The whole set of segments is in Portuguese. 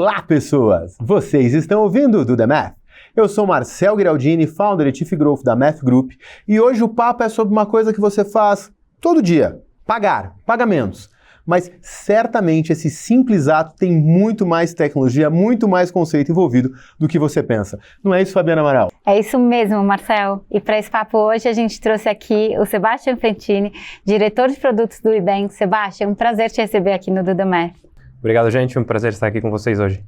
Olá, pessoas! Vocês estão ouvindo o Do The Math? Eu sou Marcel Giraldini, founder e Chief Growth da Math Group, e hoje o papo é sobre uma coisa que você faz todo dia: pagamentos. Mas certamente esse simples ato tem muito mais tecnologia, muito mais conceito envolvido do que você pensa. Não é isso, Fabiana Amaral? É isso mesmo, Marcel. E para esse papo hoje a gente trouxe aqui o Sebastian Fentini, diretor de produtos do Ibank. Sebastian, um prazer te receber aqui no Do The Math. Obrigado, gente. Um prazer estar aqui com vocês hoje.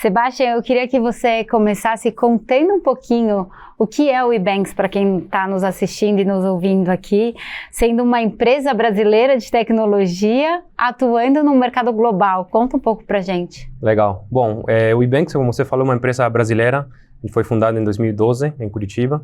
Sebastian, eu queria que você começasse contando um pouquinho o que é o Ibank para quem está nos assistindo e nos ouvindo aqui, sendo uma empresa brasileira de tecnologia atuando no mercado global. Conta um pouco para a gente. Legal. Bom, o Ibank, como você falou, é uma empresa brasileira. Ele foi fundado em 2012, em Curitiba.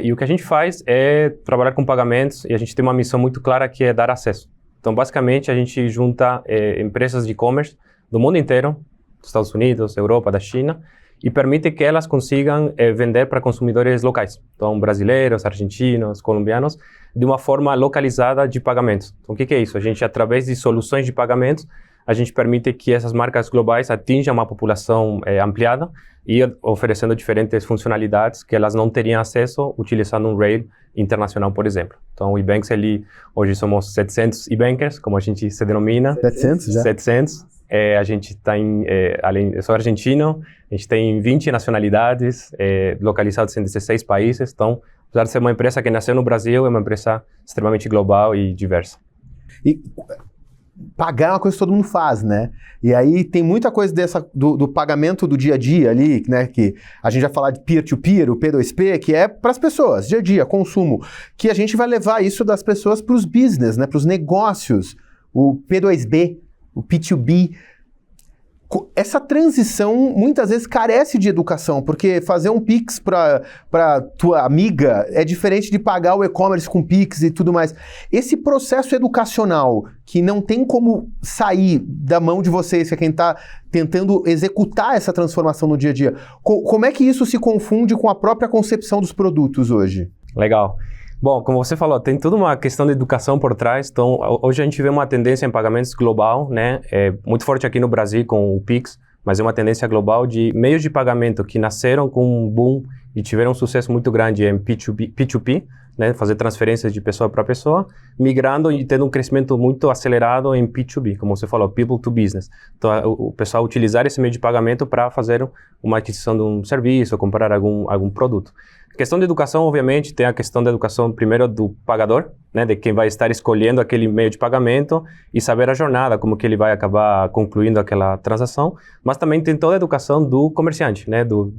E o que a gente faz é trabalhar com pagamentos e a gente tem uma missão muito clara que é dar acesso. Então, basicamente, a gente junta empresas de e-commerce do mundo inteiro, dos Estados Unidos, Europa, da China, e permite que elas consigam vender para consumidores locais. Então, brasileiros, argentinos, colombianos, de uma forma localizada de pagamentos. Então, o que é isso? A gente, através de soluções de pagamentos, a gente permite que essas marcas globais atinjam uma população ampliada e oferecendo diferentes funcionalidades que elas não teriam acesso utilizando um rail internacional, por exemplo. Então, o Ibank, hoje somos 700 e-bankers, como a gente se denomina. 700 já? 700. A gente está eu sou argentino, a gente tem 20 nacionalidades, localizados em 16 países. Então, apesar de ser uma empresa que nasceu no Brasil, é uma empresa extremamente global e diversa. E pagar é uma coisa que todo mundo faz, né? E aí tem muita coisa do pagamento do dia a dia ali, né? Que a gente vai falar de peer-to-peer, o P2P, que é para as pessoas, dia a dia, consumo. Que a gente vai levar isso das pessoas para os business, né? Para os negócios, o P2B, o P2B. Essa transição muitas vezes carece de educação, porque fazer um Pix para tua amiga é diferente de pagar o e-commerce com Pix e tudo mais. Esse processo educacional que não tem como sair da mão de vocês, que é quem está tentando executar essa transformação no dia a dia, como é que isso se confunde com a própria concepção dos produtos hoje? Legal. Bom, como você falou, tem toda uma questão de educação por trás. Então, hoje a gente vê uma tendência em pagamentos global, né? Muito forte aqui no Brasil com o Pix, mas é uma tendência global de meios de pagamento que nasceram com um boom e tiveram um sucesso muito grande em P2P, né? Fazer transferências de pessoa para pessoa, migrando e tendo um crescimento muito acelerado em P2B, como você falou, People to Business. Então, o pessoal utilizar esse meio de pagamento para fazer uma aquisição de um serviço, comprar algum produto. A questão de educação, obviamente, tem a questão da educação primeiro do pagador, né, de quem vai estar escolhendo aquele meio de pagamento e saber a jornada, como que ele vai acabar concluindo aquela transação, mas também tem toda a educação do comerciante, né, do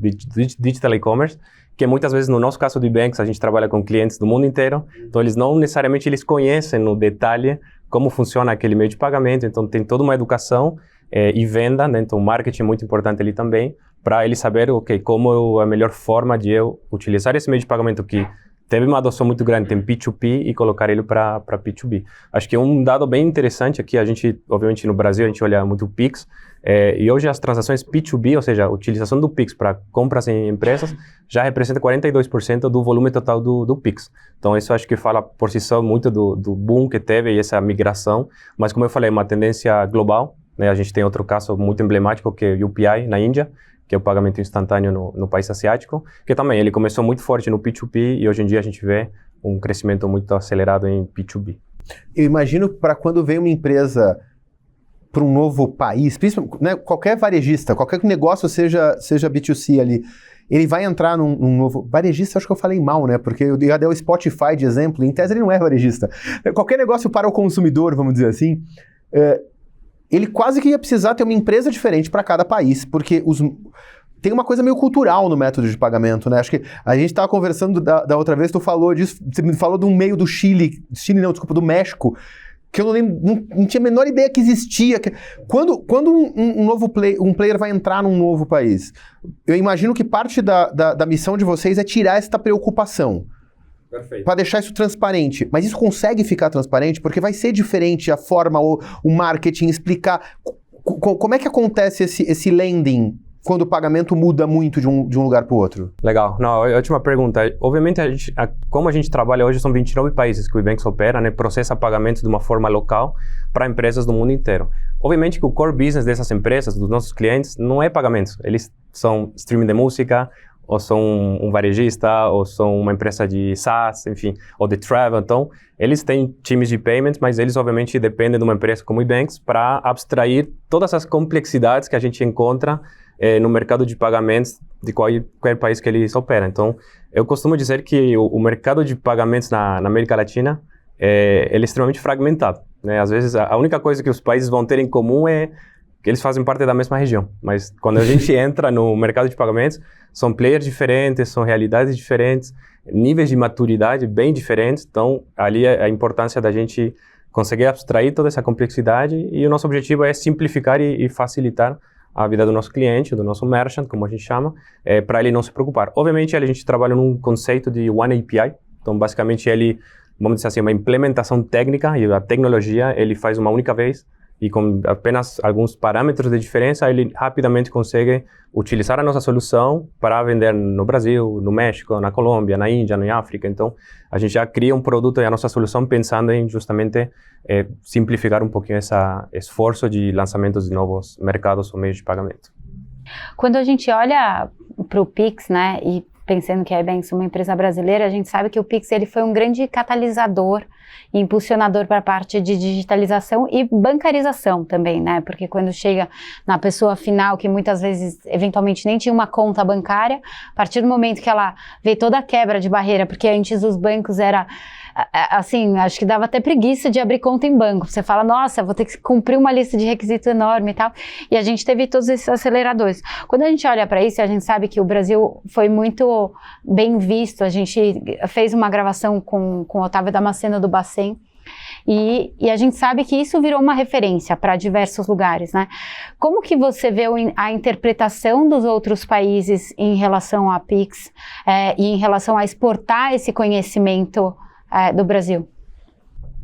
digital e-commerce, que muitas vezes, no nosso caso do Ibank, a gente trabalha com clientes do mundo inteiro, então eles não necessariamente conhecem no detalhe como funciona aquele meio de pagamento, então tem toda uma educação e venda, né, então o marketing é muito importante ali também, para ele saber como é a melhor forma de eu utilizar esse meio de pagamento que teve uma adoção muito grande em P2P e colocar ele para P2B. Acho que um dado bem interessante aqui, a gente, obviamente no Brasil, a gente olha muito o Pix, e hoje as transações P2B, ou seja, a utilização do Pix para compras em empresas, já representa 42% do volume total do Pix. Então isso acho que fala por si só muito do boom que teve e essa migração, mas como eu falei, é uma tendência global, né? A gente tem outro caso muito emblemático que é o UPI na Índia, que é o pagamento instantâneo no país asiático, que também ele começou muito forte no P2P e hoje em dia a gente vê um crescimento muito acelerado em P2B. Eu imagino para quando vem uma empresa para um novo país, principalmente, né, qualquer varejista, qualquer negócio seja B2C ali, ele vai entrar num novo... Varejista, acho que eu falei mal, né? Porque eu já dei o Spotify de exemplo, em tese ele não é varejista. Qualquer negócio para o consumidor, vamos dizer assim, ele quase que ia precisar ter uma empresa diferente para cada país, porque tem uma coisa meio cultural no método de pagamento, né? Acho que a gente estava conversando da outra vez, tu falou disso, você me falou de um meio do do México, que eu não lembro, não tinha a menor ideia que existia. Quando um novo player vai entrar num novo país, eu imagino que parte da missão de vocês é tirar essa preocupação. Para deixar isso transparente. Mas isso consegue ficar transparente? Porque vai ser diferente a forma, o marketing, explicar como é que acontece esse lending quando o pagamento muda muito de um lugar para o outro? Legal. Não, ótima pergunta. Obviamente, como a gente trabalha hoje, são 29 países que o Ibank opera, né? Processa pagamentos de uma forma local para empresas do mundo inteiro. Obviamente que o core business dessas empresas, dos nossos clientes, não é pagamentos. Eles são streaming de música, ou são um varejista, ou são uma empresa de SaaS, enfim, ou de travel. Então, eles têm times de payments, mas eles, obviamente, dependem de uma empresa como o Ebanks para abstrair todas as complexidades que a gente encontra no mercado de pagamentos de qualquer país que eles operam. Então, eu costumo dizer que o mercado de pagamentos na América Latina ele é extremamente fragmentado, né? Às vezes, a única coisa que os países vão ter em comum é que eles fazem parte da mesma região. Mas quando a gente entra no mercado de pagamentos, são players diferentes, são realidades diferentes, níveis de maturidade bem diferentes. Então, ali é a importância da gente conseguir abstrair toda essa complexidade e o nosso objetivo é simplificar e facilitar a vida do nosso cliente, do nosso merchant, como a gente chama, para ele não se preocupar. Obviamente, a gente trabalha num conceito de One API. Então, basicamente, ele, vamos dizer assim, uma implementação técnica e a tecnologia ele faz uma única vez e com apenas alguns parâmetros de diferença, ele rapidamente consegue utilizar a nossa solução para vender no Brasil, no México, na Colômbia, na Índia, na África. Então, a gente já cria um produto e a nossa solução pensando em justamente simplificar um pouquinho esse esforço de lançamentos de novos mercados ou meios de pagamento. Quando a gente olha para o Pix, né, e pensando que a Ebanks é uma empresa brasileira, a gente sabe que o Pix ele foi um grande catalisador e impulsionador para a parte de digitalização e bancarização também, né? Porque quando chega na pessoa final, que muitas vezes, eventualmente, nem tinha uma conta bancária, a partir do momento que ela vê toda a quebra de barreira, porque antes os bancos era... assim, acho que dava até preguiça de abrir conta em banco. Você fala, nossa, vou ter que cumprir uma lista de requisitos enorme e tal. E a gente teve todos esses aceleradores. Quando a gente olha para isso, a gente sabe que o Brasil foi muito bem visto. A gente fez uma gravação com o Otávio Damasceno do Bacen. E a gente sabe que isso virou uma referência para diversos lugares, né? Como que você vê a interpretação dos outros países em relação à Pix e em relação a exportar esse conhecimento do Brasil?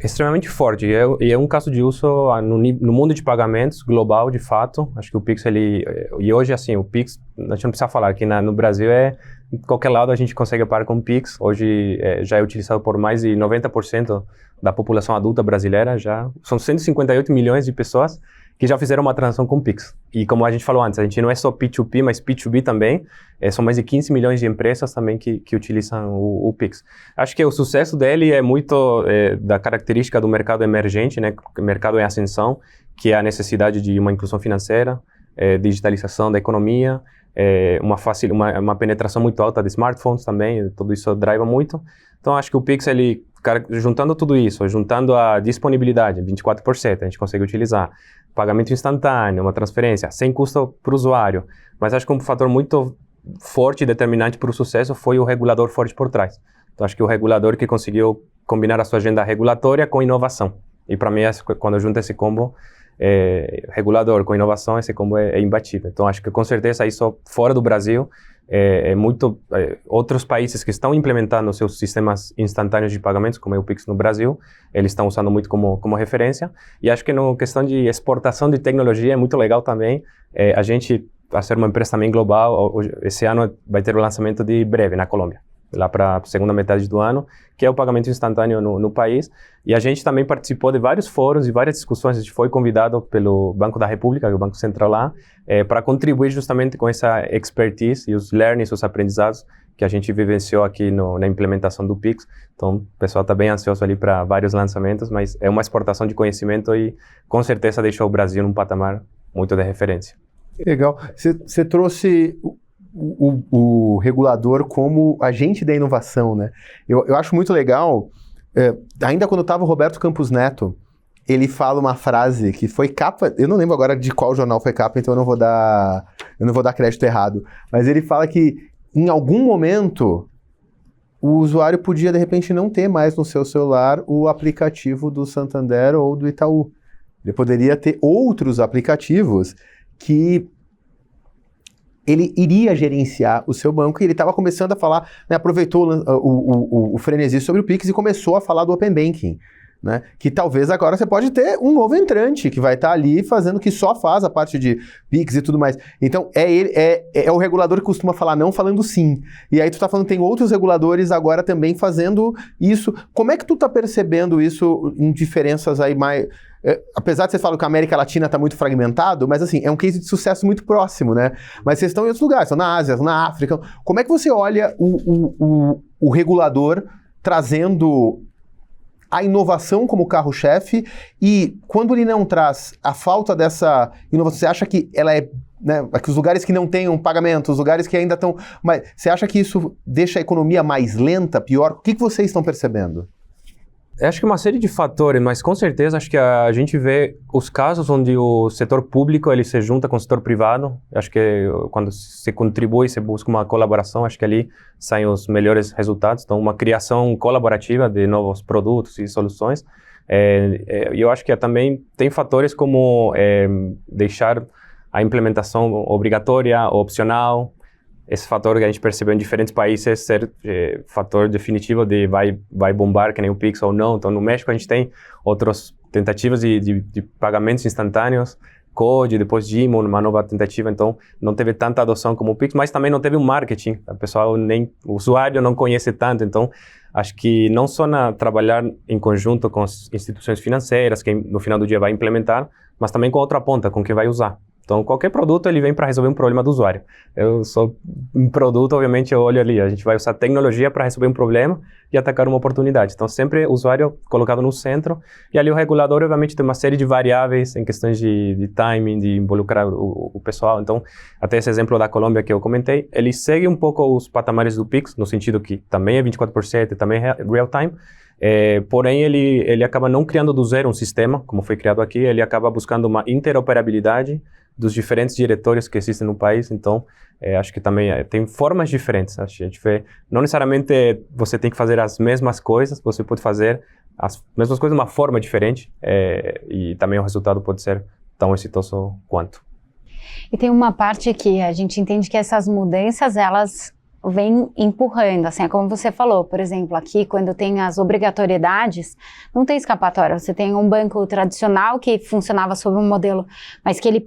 Extremamente forte, e é um caso de uso no mundo de pagamentos global, de fato. Acho que o Pix, e hoje, assim, o Pix, a gente não precisa falar, que no Brasil em qualquer lado a gente consegue pagar com o Pix. Hoje já é utilizado por mais de 90% da população adulta brasileira, são 158 milhões de pessoas que já fizeram uma transação com o Pix. E como a gente falou antes, a gente não é só P2P, mas P2B também. São mais de 15 milhões de empresas também que utilizam o Pix. Acho que o sucesso dele é muito da característica do mercado emergente, né? O mercado em ascensão, que é a necessidade de uma inclusão financeira, digitalização da economia, uma penetração muito alta de smartphones também, tudo isso driva muito. Então, acho que o Pix, juntando tudo isso, juntando a disponibilidade, 24%, a gente consegue utilizar, pagamento instantâneo, uma transferência, sem custo para o usuário. Mas acho que um fator muito forte e determinante para o sucesso foi o regulador forte por trás. Então, acho que o regulador que conseguiu combinar a sua agenda regulatória com inovação. E para mim, quando eu junto esse combo, regulador com inovação, esse combo é imbatível. Então, acho que com certeza isso fora do Brasil, outros países que estão implementando seus sistemas instantâneos de pagamentos, como é o Pix no Brasil, eles estão usando muito como referência. E acho que na questão de exportação de tecnologia é muito legal também. A gente, a ser uma empresa também global, esse ano vai ter o lançamento de breve na Colômbia, lá para a segunda metade do ano, que é o pagamento instantâneo no país. E a gente também participou de vários fóruns e várias discussões. A gente foi convidado pelo Banco da República, que é o Banco Central lá, para contribuir justamente com essa expertise e os learnings, os aprendizados que a gente vivenciou aqui na implementação do Pix. Então, o pessoal está bem ansioso ali para vários lançamentos, mas é uma exportação de conhecimento e com certeza deixou o Brasil num patamar muito de referência. Legal. Você trouxe o regulador como agente da inovação, né? Eu acho muito legal, ainda quando estava o Roberto Campos Neto, ele fala uma frase que foi capa, eu não lembro agora de qual jornal foi capa, então eu não vou dar crédito errado, mas ele fala que em algum momento o usuário podia de repente não ter mais no seu celular o aplicativo do Santander ou do Itaú. Ele poderia ter outros aplicativos que ele iria gerenciar o seu banco, e ele estava começando a falar, né, aproveitou o frenesi sobre o Pix e começou a falar do Open Banking. né? Que talvez agora você pode ter um novo entrante que vai estar ali fazendo, que só faz a parte de Pix e tudo mais. Então, é o regulador que costuma falar não falando sim. E aí tu tá falando que tem outros reguladores agora também fazendo isso. Como é que tu tá percebendo isso em diferenças aí mais... apesar de vocês falarem que a América Latina está muito fragmentado, mas assim, é um case de sucesso muito próximo, né? Mas vocês estão em outros lugares, estão na Ásia, estão na África. Como é que você olha o regulador trazendo a inovação como carro-chefe e quando ele não traz a falta dessa inovação, você acha que ela é, né, que os lugares que não tenham pagamento, os lugares que ainda estão... Mas você acha que isso deixa a economia mais lenta, pior? O que vocês estão percebendo? Eu acho que uma série de fatores, mas com certeza acho que a gente vê os casos onde o setor público ele se junta com o setor privado. Acho que quando se contribui, se busca uma colaboração, acho que ali saem os melhores resultados. Então, uma criação colaborativa de novos produtos e soluções. Eu acho que também tem fatores como deixar a implementação obrigatória ou opcional. Esse fator que a gente percebeu em diferentes países ser fator definitivo de vai bombar que nem o Pix ou não. Então, no México, a gente tem outras tentativas de pagamentos instantâneos, Code, depois Gimo, uma nova tentativa. Então, não teve tanta adoção como o Pix, mas também não teve um marketing. O usuário não conhece tanto. Então, acho que não só trabalhar em conjunto com as instituições financeiras, que no final do dia vai implementar, mas também com a outra ponta, com quem vai usar. Então, qualquer produto, ele vem para resolver um problema do usuário. Eu sou um produto, obviamente, eu olho ali. A gente vai usar tecnologia para resolver um problema e atacar uma oportunidade. Então, sempre o usuário colocado no centro. E ali o regulador, obviamente, tem uma série de variáveis em questões de timing, de involucrar o pessoal. Então, até esse exemplo da Colômbia que eu comentei, ele segue um pouco os patamares do Pix, no sentido que também é 24/7, também é real-time. Porém, ele acaba não criando do zero um sistema, como foi criado aqui. Ele acaba buscando uma interoperabilidade dos diferentes diretórios que existem no país. Então, acho que também tem formas diferentes. Acho que a gente vê, não necessariamente você tem que fazer as mesmas coisas, você pode fazer as mesmas coisas de uma forma diferente e também o resultado pode ser tão exitoso quanto. E tem uma parte que a gente entende que essas mudanças, elas vem empurrando, assim, é como você falou, por exemplo, aqui quando tem as obrigatoriedades, não tem escapatória, você tem um banco tradicional que funcionava sob um modelo, mas que ele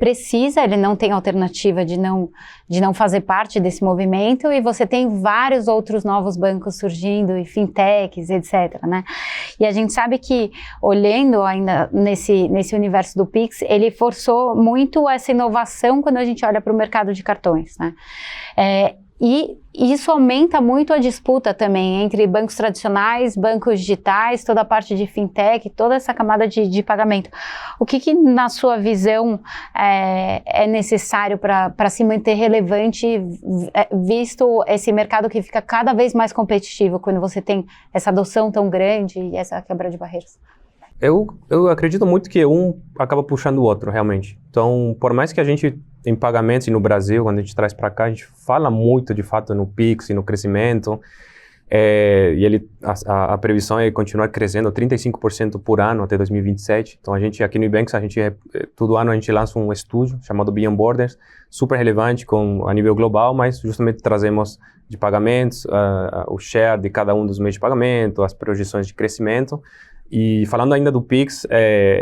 não tem alternativa de não fazer parte desse movimento, e você tem vários outros novos bancos surgindo, e fintechs, etc, né? E a gente sabe que, olhando ainda nesse universo do Pix, ele forçou muito essa inovação quando a gente olha para o mercado de cartões, né? E isso aumenta muito a disputa também entre bancos tradicionais, bancos digitais, toda a parte de fintech, toda essa camada de pagamento. O que na sua visão é necessário para se manter relevante, visto esse mercado que fica cada vez mais competitivo quando você tem essa adoção tão grande e essa quebra de barreiras? Eu acredito muito que um acaba puxando o outro, realmente. Então, por mais que a gente, em pagamentos e no Brasil, quando a gente traz para cá, a gente fala muito, de fato, no Pix e no crescimento. E a previsão é continuar crescendo 35% por ano até 2027. Então, a gente aqui no Ebanks, todo ano a gente lança um estúdio chamado Beyond Borders, super relevante a nível global, mas justamente trazemos de pagamentos, o share de cada um dos meios de pagamento, as projeções de crescimento. E falando ainda do Pix,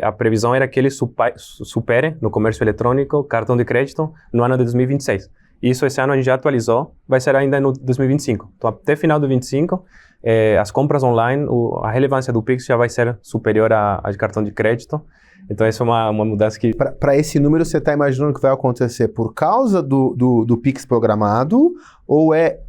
a previsão era que ele supere no comércio eletrônico cartão de crédito no ano de 2026. Isso esse ano a gente já atualizou, vai ser ainda no 2025. Então, até final de 2025, as compras online, a relevância do Pix já vai ser superior a de cartão de crédito. Então, essa é uma mudança que... Para esse número, você está imaginando que vai acontecer por causa do Pix programado ou é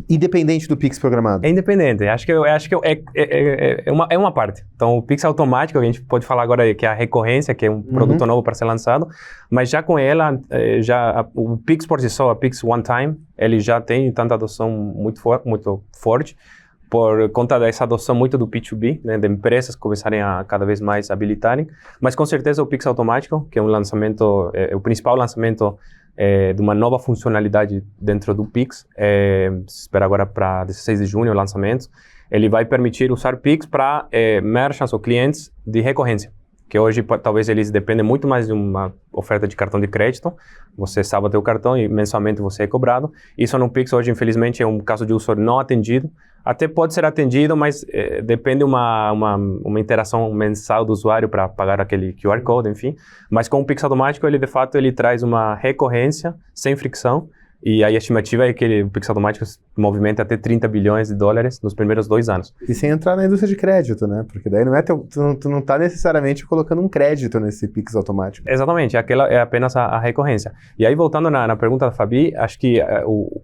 independente do Pix programado? É independente. Acho que é uma parte. Então, o Pix automático, a gente pode falar agora que é a recorrência, que é um produto novo para ser lançado, mas já com ela, o Pix por si só, a Pix One Time, ele já tem tanta adoção muito forte, por conta dessa adoção muito do P2B, né, de empresas começarem a cada vez mais habilitarem, mas com certeza o Pix automático, que é um lançamento, o principal lançamento de uma nova funcionalidade dentro do Pix, se espera agora para 16 de junho o lançamento. Ele vai permitir usar Pix para merchants ou clientes de recorrência, que hoje talvez eles dependem muito mais de uma oferta de cartão de crédito. Você salva o teu cartão e mensalmente você é cobrado. Isso no Pix hoje, infelizmente, é um caso de uso não atendido. até pode ser atendido, mas depende uma interação mensal do usuário para pagar aquele QR Code, enfim. Mas com o Pix automático, ele de fato ele traz uma recorrência sem fricção. E a estimativa é que o Pix automático movimenta até 30 bilhões de dólares nos primeiros 2 anos. E sem entrar na indústria de crédito, né? Porque daí não é tu não está necessariamente colocando um crédito nesse Pix automático. Exatamente, aquela é apenas a recorrência. E aí, voltando na pergunta da Fabi, acho que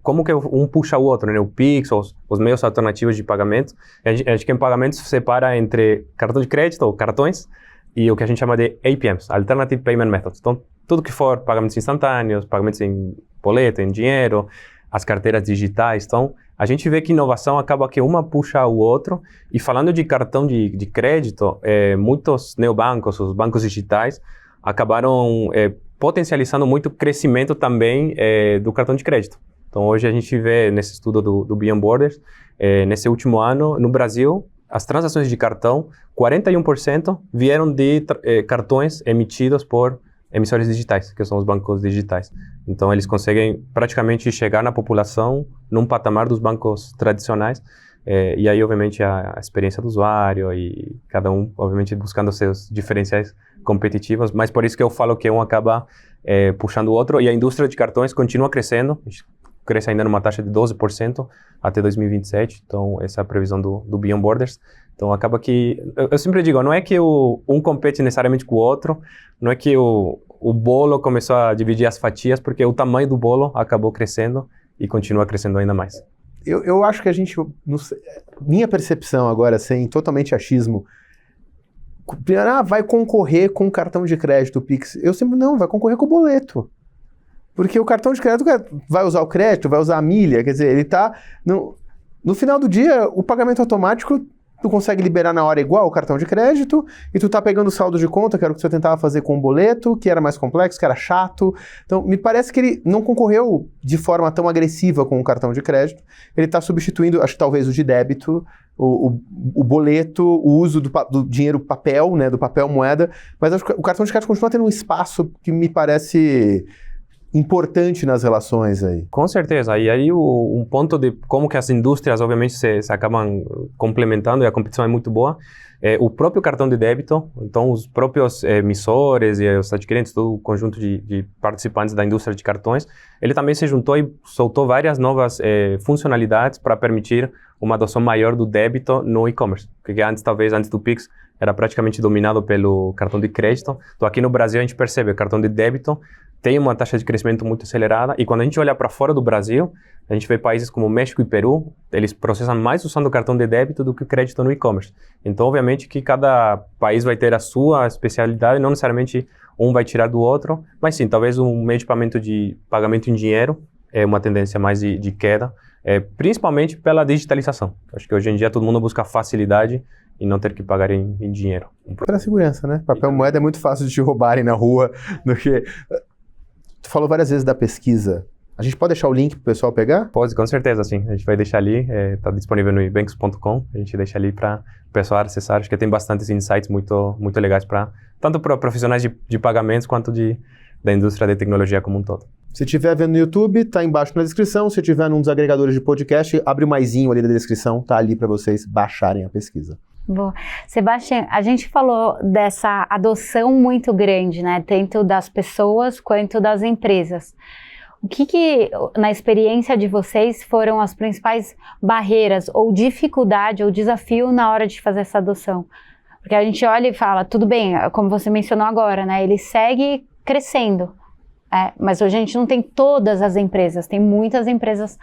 como que um puxa o outro, né? O Pix, os meios alternativos de pagamento. Acho que em pagamentos se separa entre cartão de crédito ou cartões e o que a gente chama de APMs, Alternative Payment Methods. Então, tudo que for pagamentos instantâneos, pagamentos em boleto, em dinheiro, as carteiras digitais. Então, a gente vê que inovação acaba que uma puxa o outro. E falando de cartão de crédito, muitos neobancos, os bancos digitais, acabaram potencializando muito o crescimento também do cartão de crédito. Então, hoje a gente vê nesse estudo do Beyond Borders, nesse último ano, no Brasil, as transações de cartão, 41% vieram de cartões emitidos por emissores digitais, que são os bancos digitais. Então, eles conseguem praticamente chegar na população num patamar dos bancos tradicionais. E aí, obviamente, a experiência do usuário e cada um, obviamente, buscando seus diferenciais competitivos. Mas por isso que eu falo que um acaba puxando o outro. E a indústria de cartões continua crescendo. Cresce ainda numa taxa de 12% até 2027. Então, essa é a previsão do Beyond Borders. Então, acaba que... Eu sempre digo, não é que um compete necessariamente com o outro, não é que o bolo começou a dividir as fatias, porque o tamanho do bolo acabou crescendo e continua crescendo ainda mais. Eu acho que a gente... Minha percepção agora, sem totalmente achismo, vai concorrer com o cartão de crédito, o Pix. Eu sempre, não, vai concorrer com o boleto. Porque o cartão de crédito vai usar o crédito, vai usar a milha, quer dizer, ele está... No final do dia, o pagamento automático, tu consegue liberar na hora igual o cartão de crédito, e tu tá pegando o saldo de conta, que era o que você tentava fazer com o boleto, que era mais complexo, que era chato. Então, me parece que ele não concorreu de forma tão agressiva com o cartão de crédito. Ele está substituindo, acho que talvez o de débito, o boleto, o uso do dinheiro papel, né, do papel moeda, mas acho que o cartão de crédito continua tendo um espaço que me parece importante nas relações aí. Com certeza. E aí um ponto de como que as indústrias, obviamente, se acabam complementando e a competição é muito boa. O próprio cartão de débito, então os próprios emissores e os adquirentes, todo o conjunto de participantes da indústria de cartões, ele também se juntou e soltou várias novas funcionalidades para permitir uma adoção maior do débito no e-commerce. Porque antes do Pix, era praticamente dominado pelo cartão de crédito. Então aqui no Brasil a gente percebe o cartão de débito tem uma taxa de crescimento muito acelerada, e quando a gente olha para fora do Brasil, a gente vê países como México e Peru, eles processam mais usando o cartão de débito do que o crédito no e-commerce. Então, obviamente que cada país vai ter a sua especialidade, não necessariamente um vai tirar do outro, mas sim, talvez um meio de pagamento em dinheiro é uma tendência mais de queda, principalmente pela digitalização. Acho que hoje em dia todo mundo busca facilidade e não ter que pagar em dinheiro. Pela segurança, né? Papel moeda é muito fácil de te roubarem na rua do que... Tu falou várias vezes da pesquisa. A gente pode deixar o link para o pessoal pegar? Pode, com certeza, sim. A gente vai deixar ali, está disponível no ebanks.com, a gente deixa ali para o pessoal acessar. Acho que tem bastantes insights muito, muito legais tanto para profissionais de pagamentos quanto da indústria de tecnologia como um todo. Se estiver vendo no YouTube, tá embaixo na descrição. Se estiver num dos agregadores de podcast, abre o maisinho ali da descrição, tá ali para vocês baixarem a pesquisa. Bom, Sebastião, a gente falou dessa adoção muito grande, né, tanto das pessoas quanto das empresas. O que na experiência de vocês foram as principais barreiras ou dificuldade ou desafio na hora de fazer essa adoção? Porque a gente olha e fala, tudo bem, como você mencionou agora, né, ele segue crescendo. Mas hoje a gente não tem todas as empresas, tem muitas empresas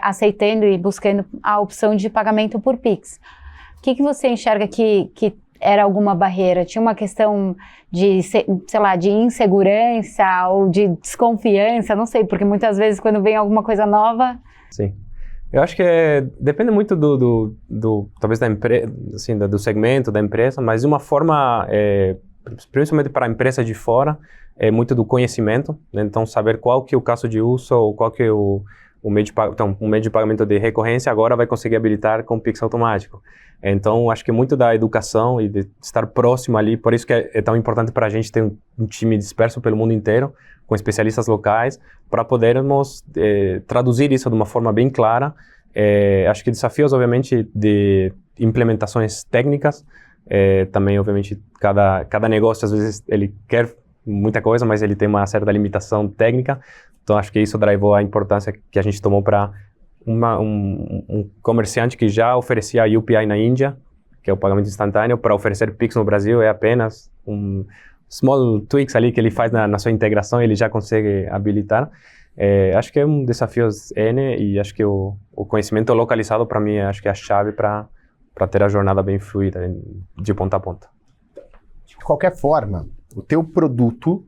aceitando e buscando a opção de pagamento por Pix. O que você enxerga que era alguma barreira? Tinha uma questão de, sei lá, de insegurança ou de desconfiança? Não sei, porque muitas vezes quando vem alguma coisa nova... Sim. Eu acho que depende muito talvez da empresa, assim, do segmento da empresa, mas de uma forma, principalmente para a empresa de fora, é muito do conhecimento, né? Então saber qual que é o caso de uso ou qual que é o meio de pagamento de recorrência agora vai conseguir habilitar com o Pix automático. Então, acho que muito da educação e de estar próximo ali, por isso que é tão importante para a gente ter um time disperso pelo mundo inteiro, com especialistas locais, para podermos traduzir isso de uma forma bem clara Acho que desafios, obviamente, de implementações técnicas. Também, obviamente, cada negócio, às vezes, ele quer muita coisa, mas ele tem uma certa limitação técnica. Então, acho que isso drivou a importância que a gente tomou para um comerciante que já oferecia UPI na Índia, que é o pagamento instantâneo, para oferecer Pix no Brasil é apenas um small tweaks ali que ele faz na sua integração, ele já consegue habilitar. Acho que é um desafio N e acho que o conhecimento localizado para mim acho que é a chave para ter a jornada bem fluida, de ponta a ponta. De qualquer forma, o teu produto,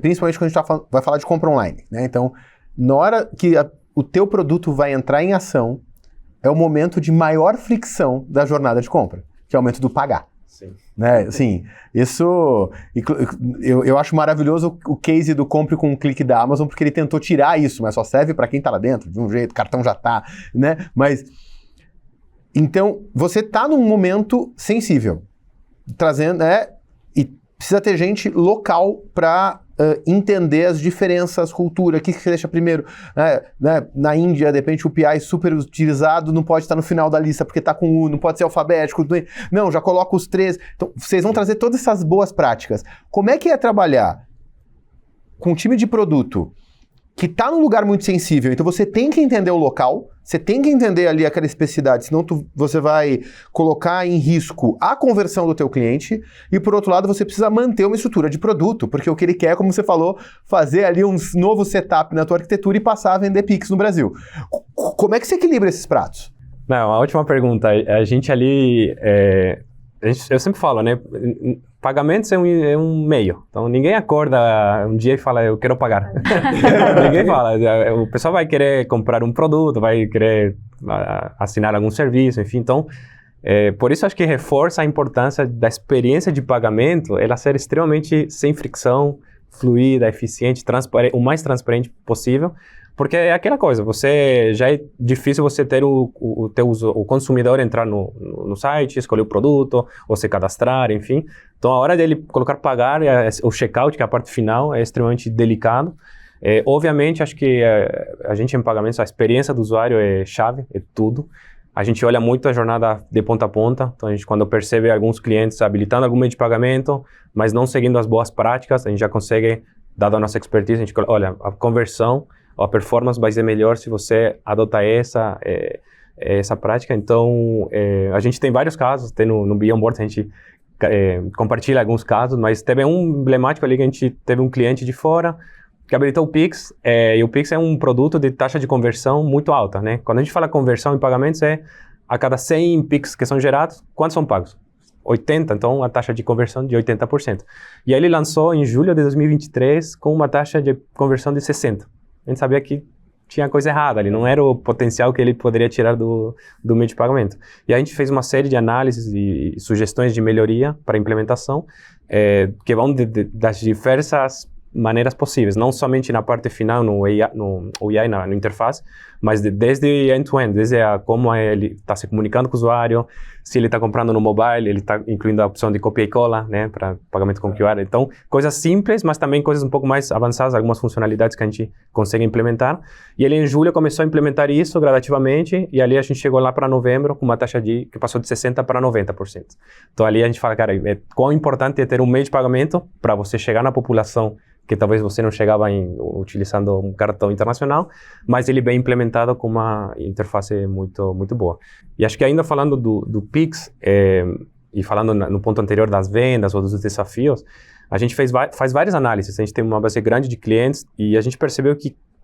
principalmente quando a gente vai falar de compra online, né? Então, na hora que o teu produto vai entrar em ação, é o momento de maior fricção da jornada de compra, que é o momento do pagar. Sim. Né? Assim, isso... Eu acho maravilhoso o case do compre com um clique da Amazon, porque ele tentou tirar isso, mas só serve para quem está lá dentro, de um jeito, o cartão já está, né? Mas... Então, você está num momento sensível, trazendo... e precisa ter gente local para entender as diferenças, cultura, o que você deixa primeiro. Né? Na Índia, de repente, o PI super utilizado não pode estar no final da lista porque está com U, não pode ser alfabético. Não, já coloca os 3. Então, vocês vão trazer todas essas boas práticas. Como é que é trabalhar com um time de produto que está num lugar muito sensível? Então, você tem que entender o local, você tem que entender ali aquela especificidade, senão você vai colocar em risco a conversão do teu cliente, e por outro lado você precisa manter uma estrutura de produto, porque o que ele quer, como você falou, fazer ali um novo setup na tua arquitetura e passar a vender Pix no Brasil. Como é que você equilibra esses pratos? Não, a última pergunta, a gente ali, eu sempre falo, né, pagamentos é um meio, então ninguém acorda um dia e fala, eu quero pagar. Ninguém fala, o pessoal vai querer comprar um produto, vai querer assinar algum serviço, enfim, então, por isso acho que reforça a importância da experiência de pagamento, ela ser extremamente sem fricção, fluida, eficiente, o mais transparente possível, porque é aquela coisa, já é difícil você ter o consumidor entrar no site, escolher o produto, ou se cadastrar, enfim. Então, a hora dele colocar pagar, o checkout, que é a parte final, é extremamente delicado. Obviamente, acho que a gente em pagamentos, a experiência do usuário é chave, é tudo. A gente olha muito a jornada de ponta a ponta, então a gente quando percebe alguns clientes habilitando algum meio de pagamento, mas não seguindo as boas práticas, a gente já consegue, dado a nossa expertise, a gente olha, a conversão, a performance vai ser melhor se você adotar essa prática. Então, a gente tem vários casos, tem no Beyond Board, a gente compartilha alguns casos, mas teve um emblemático ali que a gente teve um cliente de fora que habilitou o Pix, e o Pix é um produto de taxa de conversão muito alta, né? Quando a gente fala conversão em pagamentos, a cada 100 Pix que são gerados, quantos são pagos? 80, então a taxa de conversão de 80%. E aí ele lançou em julho de 2023 com uma taxa de conversão de 60%. A gente sabia que tinha coisa errada ali, não era o potencial que ele poderia tirar do meio de pagamento. E a gente fez uma série de análises e sugestões de melhoria para implementação, que vão das diversas maneiras possíveis, não somente na parte final, no UI, na interface, mas desde end-to-end, desde como ele está se comunicando com o usuário, se ele está comprando no mobile, ele está incluindo a opção de copia e cola, né, para pagamento com QR. Então, coisas simples, mas também coisas um pouco mais avançadas, algumas funcionalidades que a gente consegue implementar. E ele, em julho, começou a implementar isso gradativamente, e ali a gente chegou lá para novembro com uma taxa que passou de 60% para 90%. Então, ali a gente fala, cara, quão importante é ter um meio de pagamento para você chegar na população que talvez você não chegava utilizando um cartão internacional, mas ele bem implementado com uma interface muito, muito boa. E acho que ainda falando do Pix, e falando no ponto anterior das vendas ou dos desafios, a gente faz várias análises, a gente tem uma base grande de clientes e a gente percebeu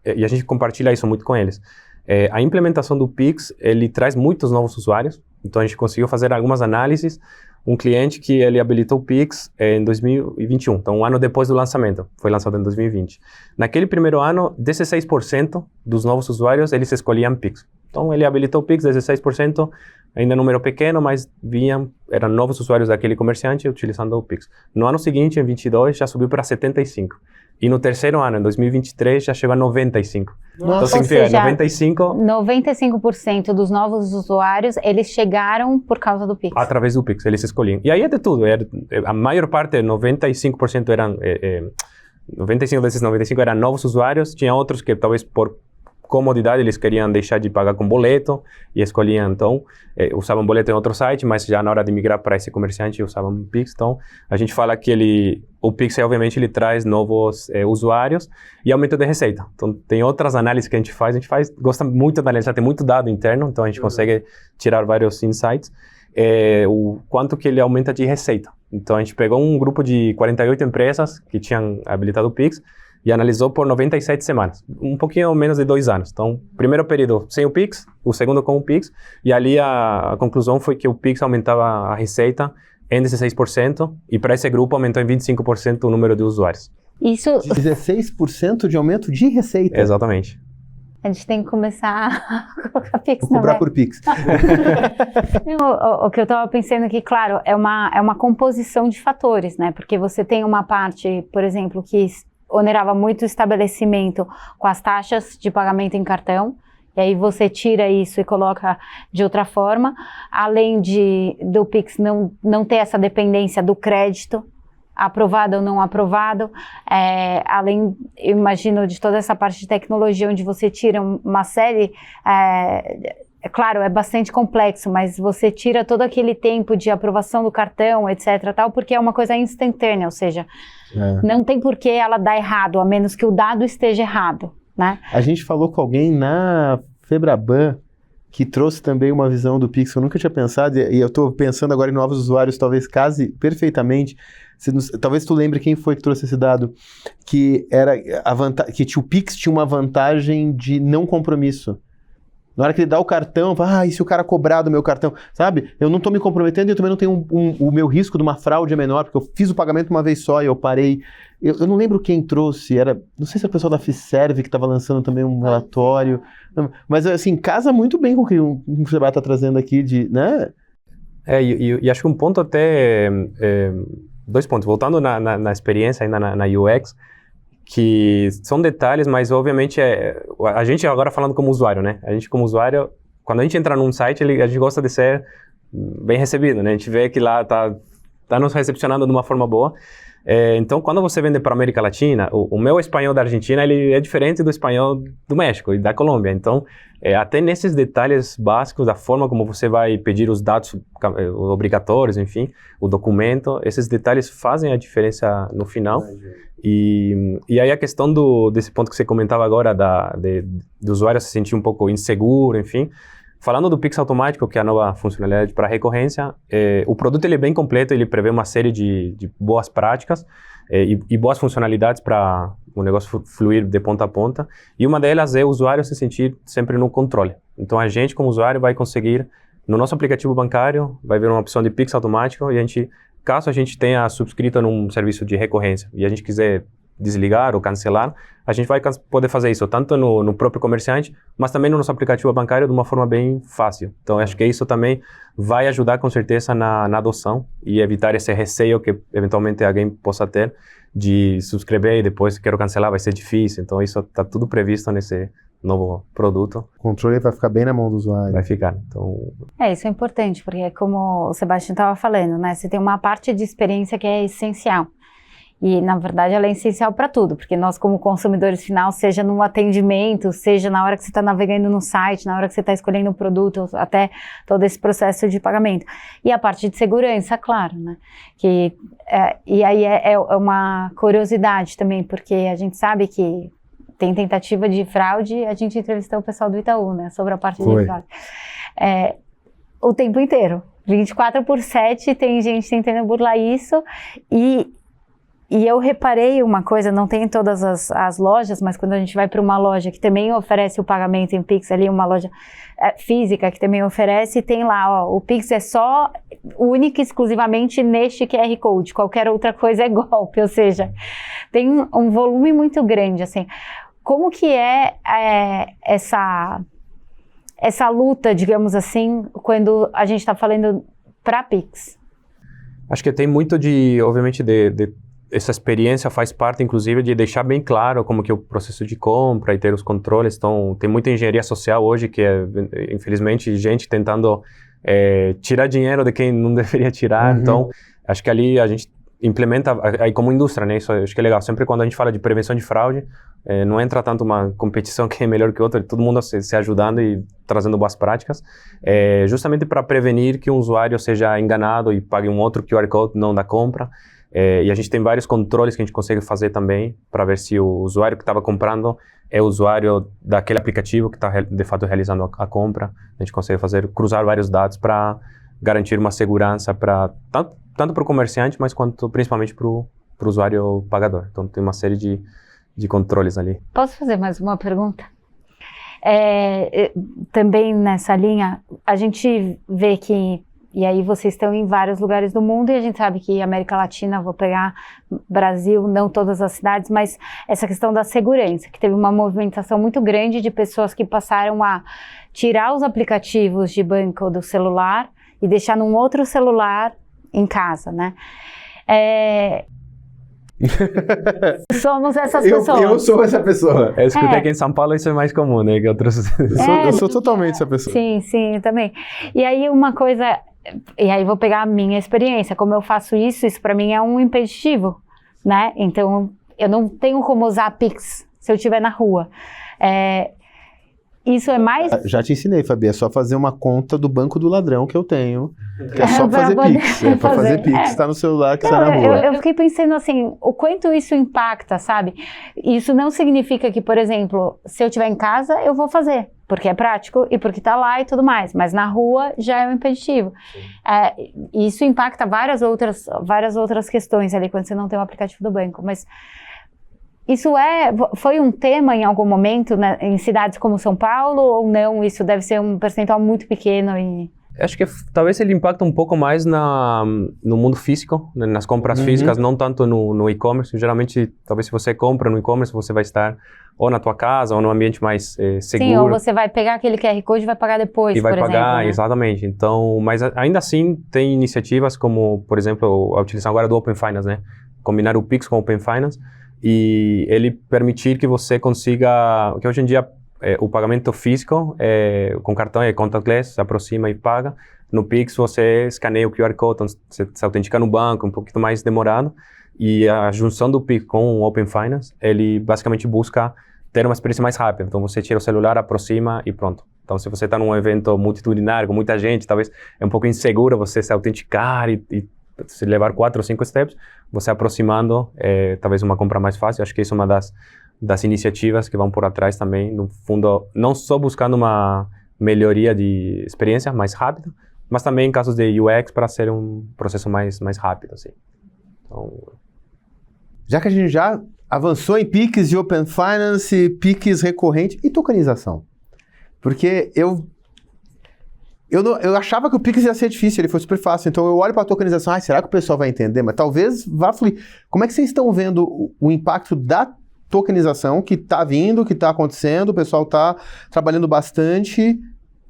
e a gente compartilha isso muito com eles. A implementação do Pix, ele traz muitos novos usuários, então a gente conseguiu fazer algumas análises. Um cliente que ele habilitou o Pix em 2021, então um ano depois do lançamento, foi lançado em 2020. Naquele primeiro ano, 16% dos novos usuários, eles escolhiam Pix. Então ele habilitou o Pix, 16%, ainda número pequeno, mas eram novos usuários daquele comerciante utilizando o Pix. No ano seguinte, em 22, já subiu para 75%. E no terceiro ano, em 2023, já chegou a 95%. Nossa. Então, Ou seja, 95% dos novos usuários, eles chegaram por causa do Pix. Através do Pix, eles escolhiam. E aí é de tudo. A maior parte, 95% eram... 95 desses 95 eram novos usuários. Tinha outros que talvez por comodidade, eles queriam deixar de pagar com boleto e escolhiam, então, usavam boleto em outro site, mas já na hora de migrar para esse comerciante usavam o Pix. Então, a gente fala que o Pix, obviamente, ele traz novos usuários e aumento de receita. Então, tem outras análises que a gente faz, gosta muito de analisar, tem muito dado interno, então a gente consegue tirar vários insights. O quanto que ele aumenta de receita. Então, a gente pegou um grupo de 48 empresas que tinham habilitado o Pix e analisou por 97 semanas, um pouquinho menos de 2 anos. Então, primeiro período sem o Pix, o segundo com o Pix, e ali a conclusão foi que o Pix aumentava a receita em 16%, e para esse grupo aumentou em 25% o número de usuários. Isso... 16% de aumento de receita? Exatamente. A gente tem que começar a colocar Pix. Vou cobrar por Pix. O que eu estava pensando aqui, claro, é uma composição de fatores, né? Porque você tem uma parte, por exemplo, que onerava muito o estabelecimento com as taxas de pagamento em cartão, e aí você tira isso e coloca de outra forma, além do Pix não ter essa dependência do crédito, aprovado ou não aprovado, além, eu imagino, de toda essa parte de tecnologia, onde você tira uma série, claro, é bastante complexo, mas você tira todo aquele tempo de aprovação do cartão, etc, tal, porque é uma coisa instantânea, ou seja, não tem por que ela dar errado, a menos que o dado esteja errado, né? A gente falou com alguém na Febraban que trouxe também uma visão do Pix que eu nunca tinha pensado, e eu estou pensando agora em novos usuários, talvez case perfeitamente. Talvez tu lembre quem foi que trouxe esse dado, que era que o Pix tinha uma vantagem de não compromisso. Na hora que ele dá o cartão, e se o cara cobrar do meu cartão, sabe? Eu não estou me comprometendo e eu também não tenho o meu risco de uma fraude é menor, porque eu fiz o pagamento uma vez só e eu parei. Eu não lembro quem trouxe, não sei se era o pessoal da Fiserv que estava lançando também um relatório, mas assim, casa muito bem com o que o Seba está trazendo aqui, né? E acho que um ponto até, 2 pontos, voltando na experiência ainda na UX, que são detalhes, mas obviamente a gente agora falando como usuário, né? A gente como usuário, quando a gente entra num site, a gente gosta de ser bem recebido, né? A gente vê que lá tá nos recepcionando de uma forma boa. Então, quando você vende para a América Latina, o meu espanhol da Argentina, ele é diferente do espanhol do México e da Colômbia. Então, até nesses detalhes básicos, da forma como você vai pedir os dados obrigatórios, enfim, o documento, esses detalhes fazem a diferença no final. E aí a questão desse ponto que você comentava agora, do usuário se sentir um pouco inseguro, enfim. Falando do Pix automático, que é a nova funcionalidade para recorrência, o produto ele é bem completo, ele prevê uma série de boas práticas e boas funcionalidades para o negócio fluir de ponta a ponta. E uma delas é o usuário se sentir sempre no controle. Então a gente, como usuário, vai conseguir, no nosso aplicativo bancário, vai ver uma opção de Pix automático e caso a gente tenha subscrito num serviço de recorrência e a gente quiser desligar ou cancelar, a gente vai poder fazer isso tanto no próprio comerciante, mas também no nosso aplicativo bancário de uma forma bem fácil. Então, acho que isso também vai ajudar com certeza na adoção e evitar esse receio que eventualmente alguém possa ter de subscrever e depois quero cancelar, vai ser difícil. Então, isso está tudo previsto nesse novo produto. O controle vai ficar bem na mão do usuário. Vai ficar. Então... isso é importante, porque como o Sebastião estava falando, né? Você tem uma parte de experiência que é essencial. E, na verdade, ela é essencial para tudo, porque nós, como consumidores final, seja no atendimento, seja na hora que você está navegando no site, na hora que você está escolhendo o produto, até todo esse processo de pagamento. E a parte de segurança, claro, né? E aí é uma curiosidade também, porque a gente sabe que tem tentativa de fraude, a gente entrevistou o pessoal do Itaú, né? Sobre a parte de fraude. O tempo inteiro. 24/7 tem gente tentando burlar isso e eu reparei uma coisa, não tem em todas as lojas, mas quando a gente vai para uma loja que também oferece o pagamento em Pix, ali uma loja física que também oferece, tem lá, o Pix é só único e exclusivamente neste QR Code, qualquer outra coisa é golpe, ou seja, tem um volume muito grande, assim. Como que é essa luta, digamos assim, quando a gente está falando para Pix? Acho que tem muito obviamente, essa experiência faz parte, inclusive, de deixar bem claro como que é o processo de compra e ter os controles. Então, tem muita engenharia social hoje que é, infelizmente, gente tentando tirar dinheiro de quem não deveria tirar. Então, acho que ali a gente implementa aí como indústria, né? Isso eu acho que é legal. Sempre quando a gente fala de prevenção de fraude, não entra tanto uma competição que é melhor que outra, todo mundo se ajudando e trazendo boas práticas, justamente para prevenir que um usuário seja enganado e pague um outro QR Code não da compra. E a gente tem vários controles que a gente consegue fazer também para ver se o usuário que estava comprando é o usuário daquele aplicativo que está de fato realizando a compra. A gente consegue cruzar vários dados para garantir uma segurança para tanto para o comerciante, mas quanto principalmente para o usuário pagador. Então tem uma série de controles ali. Posso fazer mais uma pergunta? Também nessa linha, a gente vê que, e aí vocês estão em vários lugares do mundo, e a gente sabe que América Latina, vou pegar Brasil, não todas as cidades, mas essa questão da segurança, que teve uma movimentação muito grande de pessoas que passaram a tirar os aplicativos de banco do celular e deixar num outro celular em casa, né? Somos essas pessoas. Eu sou essa pessoa. Eu escutei que em São Paulo isso é mais comum, né? Que outros... eu sou totalmente essa pessoa. Sim, eu também. E aí uma coisa... E aí vou pegar a minha experiência. Como eu faço isso para mim é um impeditivo, né? Então, eu não tenho como usar Pix se eu estiver na rua. Isso é mais... Já te ensinei, Fabi, é só fazer uma conta do banco do ladrão que eu tenho, que é só fazer Pix. É pra fazer Pix, está no celular que está na rua. Eu fiquei pensando assim, o quanto isso impacta, sabe? Isso não significa que, por exemplo, se eu estiver em casa, eu vou fazer, porque é prático e porque está lá e tudo mais, mas na rua já é um impeditivo. Isso impacta várias outras questões ali, quando você não tem o aplicativo do banco, mas... Isso foi um tema em algum momento, né, em cidades como São Paulo, ou não? Isso deve ser um percentual muito pequeno e... Acho que talvez ele impacta um pouco mais no mundo físico, né, nas compras físicas, não tanto no e-commerce. Geralmente, talvez se você compra no e-commerce, você vai estar ou na tua casa ou num ambiente mais seguro. Sim, ou você vai pegar aquele QR Code e vai pagar depois, por exemplo. E vai pagar, né? Exatamente. Então, mas ainda assim, tem iniciativas como, por exemplo, a utilização agora do Open Finance, né? Combinar o Pix com o Open Finance e ele permitir que você consiga, que hoje em dia o pagamento físico com cartão é contactless, se aproxima e paga. No Pix você escaneia o QR Code, então você se autentica no banco, um pouquinho mais demorado. E a junção do Pix com o Open Finance, ele basicamente busca ter uma experiência mais rápida. Então você tira o celular, aproxima e pronto. Então se você está num evento multitudinário, com muita gente, talvez é um pouco inseguro você se autenticar e se levar 4 ou 5 steps, você aproximando, talvez uma compra mais fácil. Acho que isso é uma das iniciativas que vão por atrás também, no fundo, não só buscando uma melhoria de experiência mais rápida, mas também em casos de UX para ser um processo mais rápido, assim. Então... Já que a gente já avançou em Pix e Open Finance, Pix recorrente e tokenização, porque eu achava que o Pix ia ser difícil, ele foi super fácil. Então eu olho para a tokenização, será que o pessoal vai entender? Mas talvez vá fluir. Como é que vocês estão vendo o impacto da tokenização que está vindo, que está acontecendo, o pessoal está trabalhando bastante?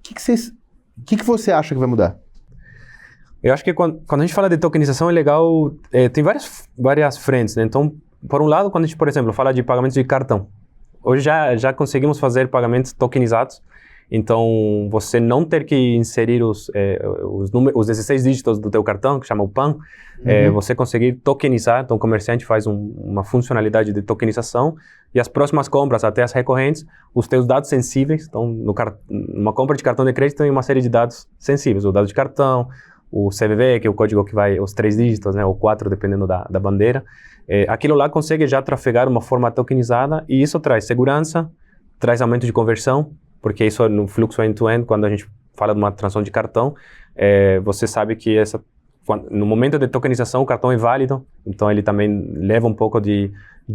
O que você acha que vai mudar? Eu acho que quando a gente fala de tokenização é legal, tem várias frentes, né? Então, por um lado, quando a gente, por exemplo, fala de pagamentos de cartão, hoje já conseguimos fazer pagamentos tokenizados. Então, você não ter que inserir os 16 dígitos do teu cartão, que chama o PAN, você conseguir tokenizar. Então, o comerciante faz uma funcionalidade de tokenização e as próximas compras, até as recorrentes, os teus dados sensíveis. Então, numa compra de cartão de crédito tem uma série de dados sensíveis. O dado de cartão, o CVV, que é o código que vai, os 3 dígitos, né, ou 4, dependendo da bandeira. Aquilo lá consegue já trafegar de uma forma tokenizada e isso traz segurança, traz aumento de conversão, porque isso no fluxo end-to-end, quando a gente fala de uma transação de cartão, você sabe que no momento de tokenização o cartão é válido, então ele também leva um pouco de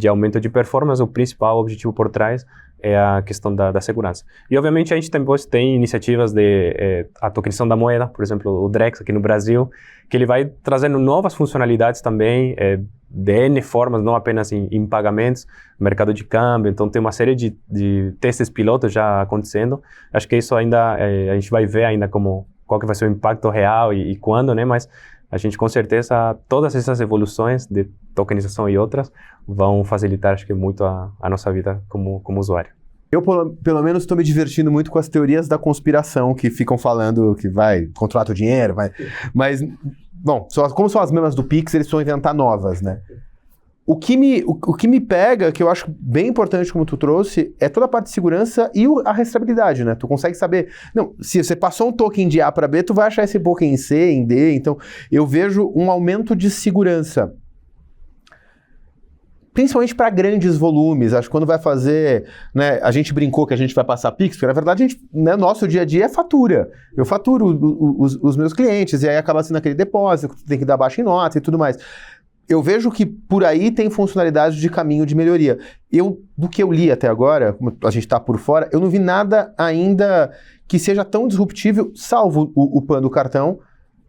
aumento de performance. O principal objetivo por trás é a questão da segurança. E obviamente a gente depois tem iniciativas de a tokenização da moeda, por exemplo, o Drex aqui no Brasil, que ele vai trazendo novas funcionalidades também, de N formas, não apenas em pagamentos, mercado de câmbio. Então tem uma série de testes pilotos já acontecendo. Acho que isso ainda, a gente vai ver ainda qual que vai ser o impacto real e quando, né? Mas a gente com certeza, todas essas evoluções de tokenização e outras vão facilitar, acho que muito a nossa vida como usuário. Eu, pelo menos, estou me divertindo muito com as teorias da conspiração que ficam falando que vai controlar o dinheiro, mas Bom, como são as mesmas do Pix, eles precisam inventar novas, né? O que me pega, que eu acho bem importante, como tu trouxe, é toda a parte de segurança e a rastreabilidade, né? Tu consegue saber... Não, se você passou um token de A para B, tu vai achar esse token em C, em D. Então, eu vejo um aumento de segurança. Principalmente para grandes volumes. Acho que quando vai fazer... Né, a gente brincou que a gente vai passar Pix, porque na verdade, nosso dia a dia é fatura. Eu faturo os meus clientes, e aí acaba sendo aquele depósito, tem que dar baixa em nota e tudo mais. Eu vejo que por aí tem funcionalidades de caminho de melhoria. Do que eu li até agora, como a gente está por fora, eu não vi nada ainda que seja tão disruptível, salvo o PAN do cartão,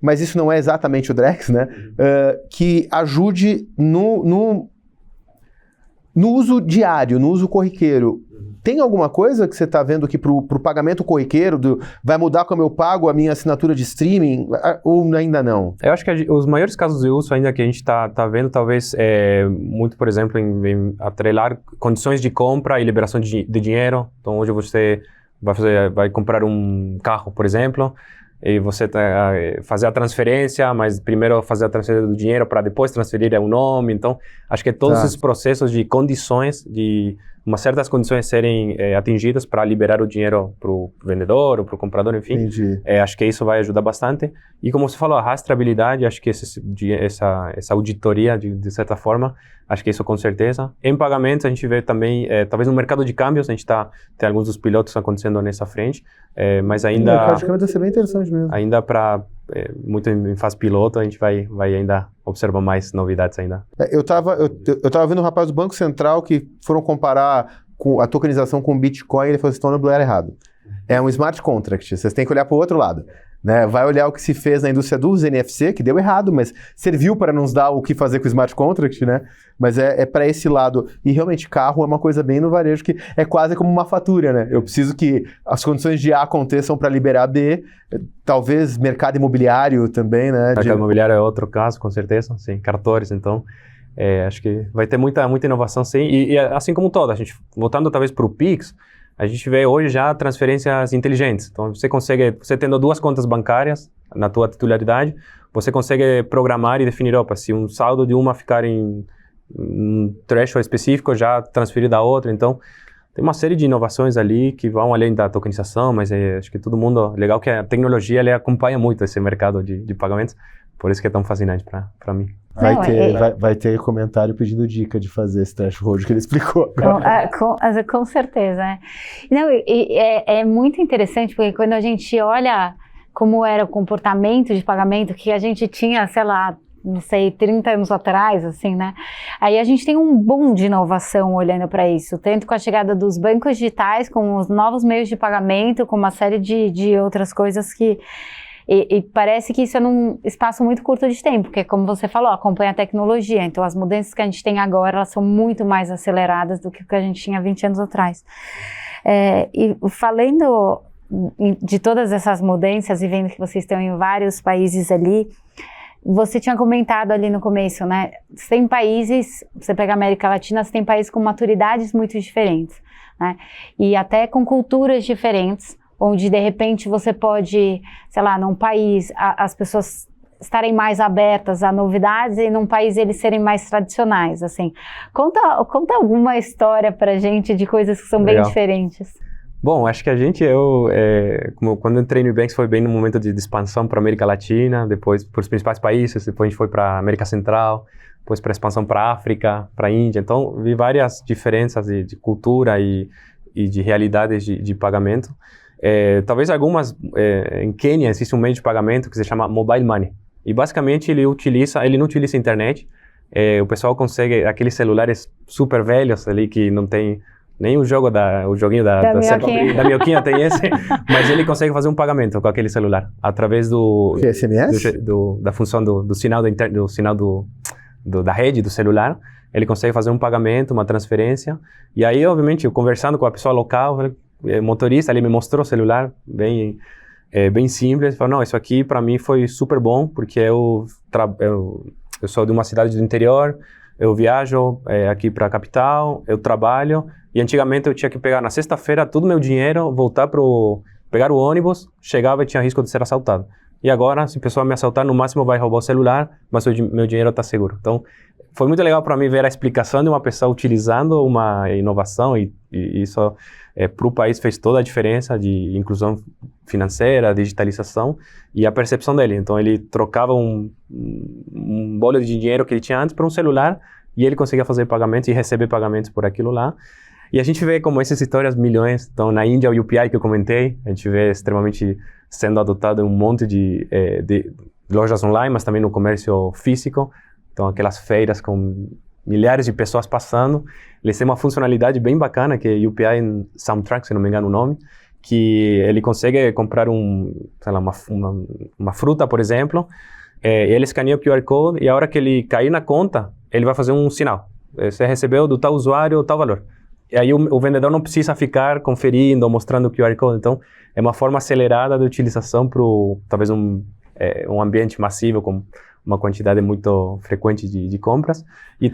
mas isso não é exatamente o Drex, né? Que ajude no uso diário, no uso corriqueiro. Tem alguma coisa que você está vendo que para o pagamento corriqueiro vai mudar como eu pago a minha assinatura de streaming ou ainda não? Eu acho que os maiores casos de uso ainda que a gente está vendo, talvez, muito, por exemplo, em atrelar condições de compra e liberação de dinheiro. Então, hoje você vai comprar um carro, por exemplo, e você fazer a transferência, mas primeiro fazer a transferência do dinheiro para depois transferir o nome. Então, acho que todos esses processos de condições, de certas condições serem atingidas para liberar o dinheiro para o vendedor ou para o comprador, enfim. Acho que isso vai ajudar bastante. E como você falou, a rastreabilidade, acho que essa auditoria, de certa forma, acho que isso com certeza. Em pagamentos, a gente vê também, talvez no mercado de câmbios, a gente tem alguns dos pilotos acontecendo nessa frente, mas ainda... O mercado de câmbios deve ser bem interessante mesmo. Ainda para... muito em fase piloto, a gente vai ainda observar mais novidades ainda. Eu tava vendo um rapaz do Banco Central que foram comparar a tokenização com o Bitcoin e ele falou assim, estão no lugar errado. É um smart contract, vocês têm que olhar para o outro lado. Né? Vai olhar o que se fez na indústria dos NFC, que deu errado, mas serviu para nos dar o que fazer com o smart contract, né? Mas é para esse lado. E realmente carro é uma coisa bem no varejo que é quase como uma fatura, né? Eu preciso que as condições de A aconteçam para liberar B, talvez mercado imobiliário também, né? Mercado imobiliário é outro caso, com certeza, sim, cartórios, então... acho que vai ter muita inovação, sim, e assim como todo, a gente, voltando talvez para o Pix, a gente vê hoje já transferências inteligentes. Então, você tendo 2 contas bancárias na tua titularidade, você consegue programar e definir, se um saldo de uma ficar em um threshold específico, já transferir da outra. Então, tem uma série de inovações ali que vão além da tokenização, mas acho que todo mundo... Legal que a tecnologia acompanha muito esse mercado de pagamentos, por isso que é tão fascinante para mim. Vai ter comentário pedindo dica de fazer esse threshold que ele explicou agora. Com certeza. Não, é muito interessante, porque quando a gente olha como era o comportamento de pagamento que a gente tinha, sei lá, não sei, 30 anos atrás, assim, né? Aí a gente tem um boom de inovação olhando para isso, tanto com a chegada dos bancos digitais, com os novos meios de pagamento, com uma série de outras coisas que... E parece que isso é num espaço muito curto de tempo, porque como você falou, acompanha a tecnologia, então as mudanças que a gente tem agora, elas são muito mais aceleradas do que o que a gente tinha 20 anos atrás. E falando de todas essas mudanças e vendo que vocês estão em vários países ali, você tinha comentado ali no começo, né? Tem países, você pega a América Latina, você tem países com maturidades muito diferentes, né? E até com culturas diferentes, onde de repente você pode, sei lá, num país as pessoas estarem mais abertas a novidades e num país eles serem mais tradicionais, assim. Conta alguma história pra gente de coisas que são bem diferentes. Bom, acho que como quando entrei no Ebanks foi bem no momento de expansão para a América Latina, depois para os principais países, depois a gente foi para a América Central, depois para a expansão para a África, para a Índia. Então, vi várias diferenças de cultura e de realidades de pagamento. Talvez algumas, em Quênia existe um meio de pagamento que se chama Mobile Money. E basicamente ele não utiliza a internet. O pessoal consegue, aqueles celulares super velhos ali que não tem nem o joguinho da minhoquinha tem esse, mas ele consegue fazer um pagamento com aquele celular através do SMS? Da função do sinal da rede do celular. Ele consegue fazer um pagamento, uma transferência. E aí, obviamente, eu conversando com a pessoa local, motorista, ele me mostrou o celular bem simples. Ele falou, não, isso aqui para mim foi super bom, porque eu sou de uma cidade do interior, eu viajo aqui para a capital, eu trabalho, e antigamente eu tinha que pegar na sexta-feira todo o meu dinheiro, voltar pegar o ônibus, chegava e tinha risco de ser assaltado. e agora, se a pessoa me assaltar, no máximo vai roubar o celular, mas meu dinheiro está seguro. Então, foi muito legal para mim ver a explicação de uma pessoa utilizando uma inovação e isso para o país fez toda a diferença de inclusão financeira, digitalização e a percepção dele. Então, ele trocava um bolo de dinheiro que ele tinha antes para um celular e ele conseguia fazer pagamentos e receber pagamentos por aquilo lá. E a gente vê como essas histórias milhões. Então, na Índia, o UPI que eu comentei, a gente vê extremamente sendo adotado em um monte de lojas online, mas também no comércio físico. Então, aquelas feiras com milhares de pessoas passando. Eles têm uma funcionalidade bem bacana, que é UPI Soundtrack, se não me engano o nome, que ele consegue comprar uma fruta, por exemplo, ele escaneia o QR Code e a hora que ele cair na conta, ele vai fazer um sinal. Você recebeu do tal usuário tal valor. E aí o vendedor não precisa ficar conferindo ou mostrando o QR Code. Então, é uma forma acelerada de utilização para talvez um ambiente massivo com uma quantidade muito frequente de compras. E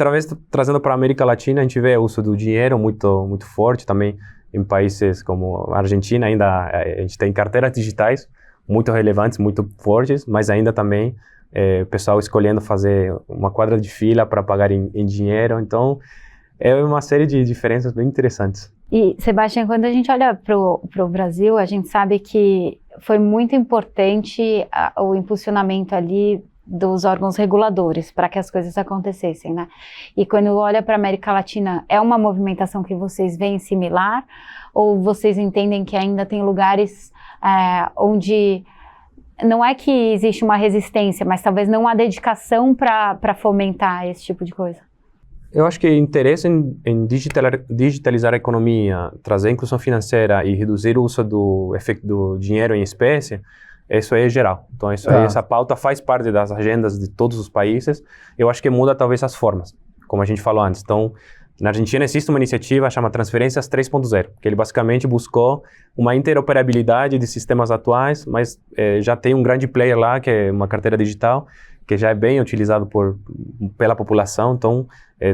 trazendo para a América Latina, a gente vê o uso do dinheiro muito, muito forte também em países como a Argentina. Ainda a gente tem carteiras digitais muito relevantes, muito fortes, mas ainda também o pessoal escolhendo fazer uma quadra de fila para pagar em dinheiro. Então, é uma série de diferenças bem interessantes. E, Sebastião, quando a gente olha para o Brasil, a gente sabe que foi muito importante o impulsionamento ali dos órgãos reguladores para que as coisas acontecessem, né? E quando olha para a América Latina, é uma movimentação que vocês veem similar? Ou vocês entendem que ainda tem lugares onde não é que existe uma resistência, mas talvez não há dedicação para fomentar esse tipo de coisa? Eu acho que interesse em digitalizar a economia, trazer inclusão financeira e reduzir o uso do dinheiro em espécie, isso é geral. Então, essa pauta faz parte das agendas de todos os países. Eu acho que muda talvez as formas, como a gente falou antes. Então, na Argentina existe uma iniciativa chamada Transferências 3.0, que ele basicamente buscou uma interoperabilidade de sistemas atuais, mas já tem um grande player lá, que é uma carteira digital, que já é bem utilizado pela população. Então,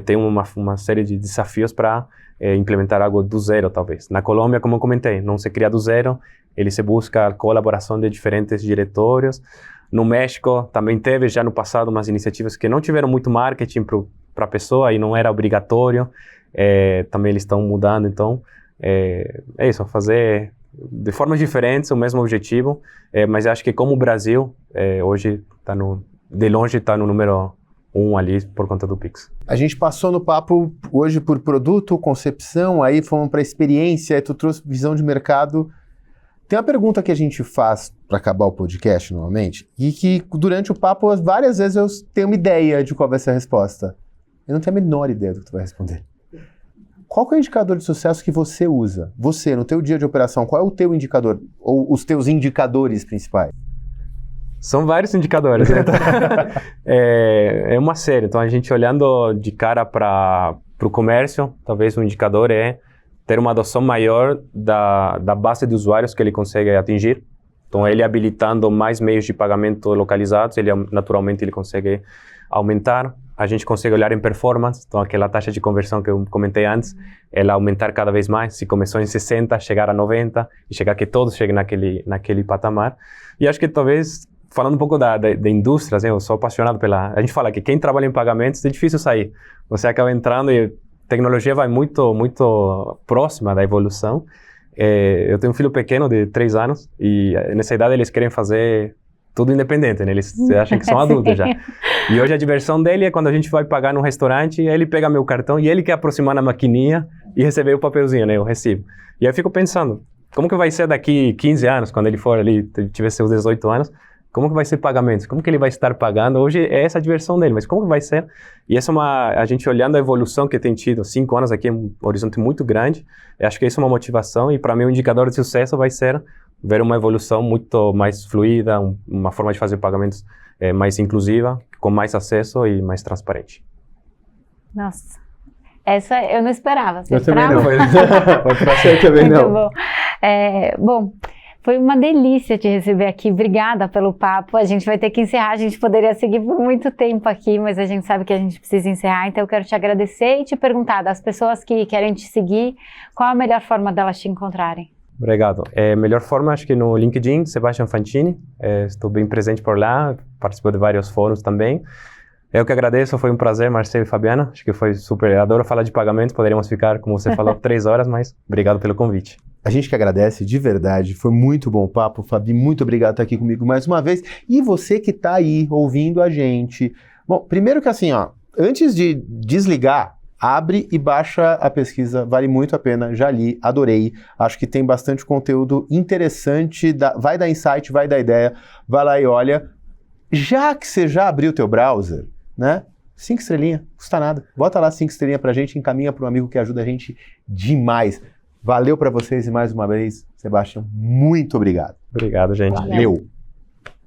tem uma série de desafios para implementar algo do zero, talvez. Na Colômbia, como eu comentei, não se cria do zero, ele se busca a colaboração de diferentes diretórios. No México, também teve já no passado umas iniciativas que não tiveram muito marketing para a pessoa e não era obrigatório. Também eles estão mudando, então é isso, fazer de formas diferentes o mesmo objetivo, mas acho que como o Brasil hoje de longe está no número 1 ali por conta do Pix. A gente passou no papo hoje por produto, concepção, aí fomos para experiência, aí tu trouxe visão de mercado. Tem uma pergunta que a gente faz para acabar o podcast, normalmente, e que durante o papo, várias vezes eu tenho uma ideia de qual vai ser a resposta. Eu não tenho a menor ideia do que tu vai responder. Qual que é o indicador de sucesso que você usa? Você, no teu dia de operação, qual é o teu indicador? Ou os teus indicadores principais? São vários indicadores, né? É uma série. Então, a gente olhando de cara para o comércio, talvez um indicador é ter uma adoção maior da base de usuários que ele consegue atingir. Então, ele habilitando mais meios de pagamento localizados, naturalmente ele consegue aumentar. A gente consegue olhar em performance, então aquela taxa de conversão que eu comentei antes, ela aumentar cada vez mais. Se começou em 60, chegar a 90 e chegar que todos cheguem naquele patamar. E acho que talvez, falando um pouco da indústria, assim, eu sou apaixonado a gente fala que quem trabalha em pagamentos é difícil sair. Você acaba entrando e a tecnologia vai muito, muito próxima da evolução. Eu tenho um filho pequeno de 3 anos e nessa idade eles querem fazer tudo independente, né? Eles acham que são adultos já. E hoje a diversão dele é quando a gente vai pagar num restaurante, ele pega meu cartão e ele quer aproximar na maquininha e receber o papelzinho, né? O recibo. E aí eu fico pensando, como que vai ser daqui 15 anos, quando ele for ali, tiver seus 18 anos, como que vai ser pagamentos? Como que ele vai estar pagando? Hoje é essa a diversão dele, mas como que vai ser? E essa é a gente olhando a evolução que tem tido, 5 anos aqui é um horizonte muito grande, eu acho que isso é uma motivação e para mim o indicador de sucesso vai ser ver uma evolução muito mais fluida, uma forma de fazer pagamentos mais inclusiva, com mais acesso e mais transparente. Nossa, essa eu não esperava. Você eu esperava? também não. Foi pra ser também Muito não. Bom. Bom, foi uma delícia te receber aqui. Obrigada pelo papo. A gente vai ter que encerrar. A gente poderia seguir por muito tempo aqui, mas a gente sabe que a gente precisa encerrar. Então eu quero te agradecer e te perguntar, das pessoas que querem te seguir, qual a melhor forma delas te encontrarem? Obrigado. Melhor forma, acho que no LinkedIn, Sebastian Fancini. Estou bem presente por lá, participo de vários fóruns também. Eu que agradeço, foi um prazer, Marcelo e Fabiana. Acho que foi super. Adoro falar de pagamentos, poderíamos ficar, como você falou, 3 horas, mas obrigado pelo convite. A gente que agradece, de verdade. Foi muito bom o papo. Fabi, muito obrigado por estar aqui comigo mais uma vez. E você que está aí ouvindo a gente. Bom, primeiro que assim, ó, antes de desligar, abre e baixa a pesquisa, vale muito a pena, já li, adorei, acho que tem bastante conteúdo interessante, vai dar insight, vai dar ideia, vai lá e olha. Já que você já abriu o teu browser, né, 5 estrelinhas, custa nada, bota lá 5 estrelinhas pra gente, encaminha para um amigo que ajuda a gente demais. Valeu para vocês e mais uma vez, Sebastião, muito obrigado. Obrigado, gente. Valeu.